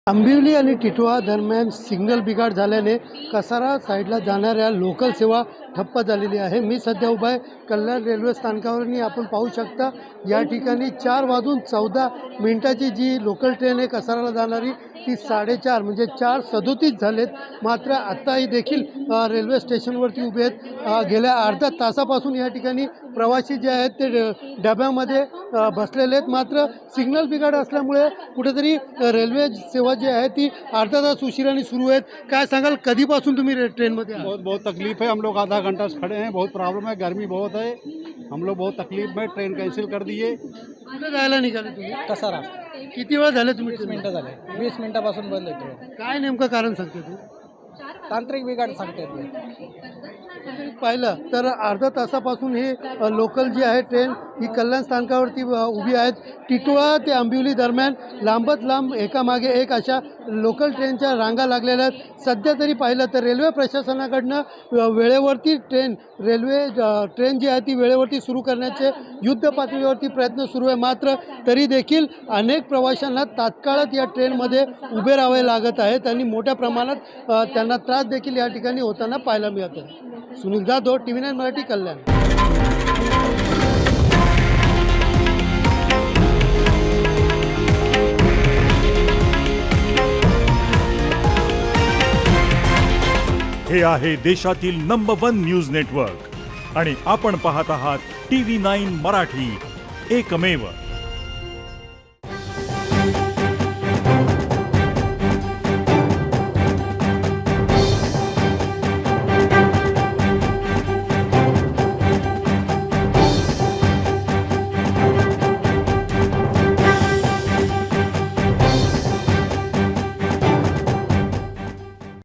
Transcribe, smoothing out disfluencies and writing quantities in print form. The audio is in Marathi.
आंबिवली आणि टिटवाळा दरम्यान सिग्नल बिघाड झाल्याने कसारा साईडला जाणाऱ्या लोकल सेवा ठप्प झालेली आहे। मी सध्या उभा आहे कल्याण रेल्वे स्थानकावरनी। आपण पाहू शकता या ठिकाणी 4:14 जी लोकल ट्रेन आहे कसाराला जाणारी ती 4:30 म्हणजे 4:37 झालेत। मात्र आत्ताही देखील रेल्वे स्टेशनवरती उभे आहेत। गेल्या अर्ध्या तासापासून या ठिकाणी प्रवासी जे आहेत ते डब्यामध्ये बसलेले आहेत। मात्र सिग्नल बिघाड असल्यामुळे कुठेतरी रेल्वे सेवा जी है ती अर्धा तास उशिराने सुरू है। क्या सांगाल कधीपासून तुम्ही ट्रेन मध्ये आहात? बहुत तकलीफ है। हम लोग आधा घंटा से खड़े हैं, बहुत प्रॉब्लम है, गर्मी बहुत है, हम लोग बहुत तकलीफ में ट्रेन कैंसिल कर दिए। कुठे जायला निघाले तुम्ही? कसारा। किती वेळ झाले तुम्ही? 20 मिनिटं झाले। 20 मिनिटापासून बंद आहे ट्रेन। काय नेमकं कारण सांगते तू? तांत्रिक बिघाड सांगते ते। पाहिलं तर अर्धा तासापासून हे लोकल जी आहे ट्रेन ही कल्याण स्थानकावरती उभी आहेत। टिटवाळा ते आंबिवली दरम्यान लांबत लांब एकामागे एक अशा लोकल ट्रेनच्या रांगा लागलेल्या आहेत। सध्या तरी पाहिलं तर रेल्वे प्रशासनाकडनं वेळेवरती ट्रेन जी आहे ती वेळेवरती सुरू करण्याचे युद्ध पातळीवरती प्रयत्न सुरू आहे। मात्र तरी देखील अनेक प्रवाशांना तात्काळात या ट्रेनमध्ये उभे राहावे लागत आहे। त्यांनी मोठ्या प्रमाणात त्यांना त्रास देखील या ठिकाणी होताना पाहायला मिळत आहे। सुनील जाधव, TV9 मराठी, कल्याण। हे आहे देशातील नंबर 1 न्यूज नेटवर्क आणि आपण पाहत आहात TV9 मराठी, एकमेव।